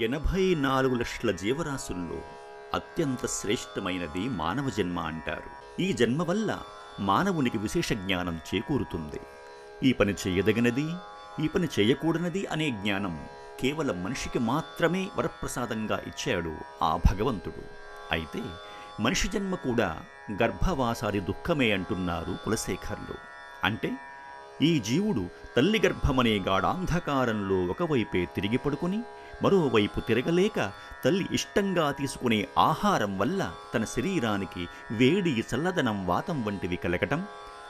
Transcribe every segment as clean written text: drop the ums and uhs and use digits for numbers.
84 లక్షల జీవరాశుల్లో అత్యంత శ్రేష్టమైనది మానవ జన్మ అంటారు. ఈ జన్మ వల్ల మానవునికి విశేష జ్ఞానం చేకూరుతుంది. ఈ పని చేయదగినది, ఈ పని చేయకూడనిది అనే జ్ఞానం కేవలం మనిషికి మాత్రమే వరప్రసాదంగా ఇచ్చాడు ఆ భగవంతుడు. అయితే మనిషి జన్మ కూడా గర్భవాసాది దుఃఖమే అంటున్నారు కులశేఖర్లు. అంటే ఈ జీవుడు తల్లి గర్భమనే గాఢాంధకారంలో ఒకవైపే తిరిగి పడుకుని మరోవైపు తిరగలేక తల్లి ఇష్టంగా తీసుకునే ఆహారం వల్ల తన శరీరానికి వేడి, చల్లదనం, వాతం వంటివి కలగటం,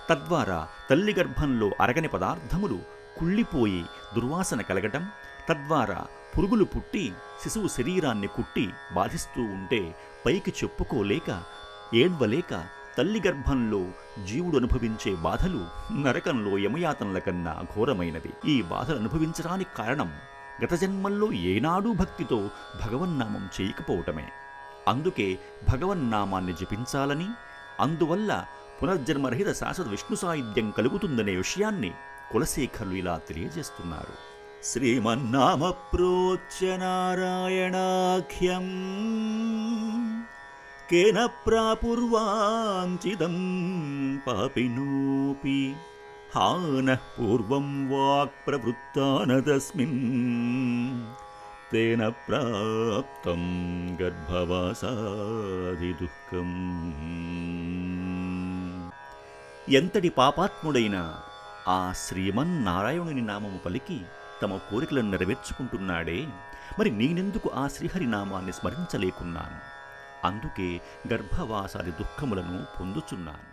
తద్వారా తల్లి గర్భంలో అరగని పదార్థములు కుళ్ళిపోయి దుర్వాసన కలగటం, తద్వారా పురుగులు పుట్టి శిశువు శరీరాన్ని కుట్టి బాధిస్తూ ఉంటే పైకి చెప్పుకోలేక ఏడ్వలేక తల్లి గర్భంలో జీవుడు అనుభవించే బాధలు నరకంలో యమయాతనల కన్నా ఘోరమైనది. ఈ బాధలు అనుభవించడానికి కారణం గత జన్మల్లో ఏనాడూ భక్తితో భగవన్నామం చేయకపోవటమే. అందుకే భగవన్నామాన్ని జపించాలని, అందువల్ల పునర్జన్మరహిత శాశ్వత విష్ణు సాయుధ్యం కలుగుతుందనే విషయాన్ని కులశేఖర్లు ఇలా తెలియజేస్తున్నారు. శ్రీమన్నామ ప్రోచ్య నారాయణాఖ్యం కేన ప్రాపుర్వాంచిదం పాపినోపి హానః పూర్వం వాక్ ప్రవృత్తానతస్మిన్ తేన ప్రాప్తం గర్భవాసాది దుఃఖం. ఎంతటి పాపాత్ముడైనా ఆ శ్రీమన్నారాయణుని నామము పలికి తమ కోరికలను నెరవేర్చుకుంటున్నాడే, మరి నేనెందుకు ఆ శ్రీహరి నామాన్ని స్మరించలేకున్నాను? అందుకే గర్భవాసాది దుఃఖములను పొందుచున్నాను.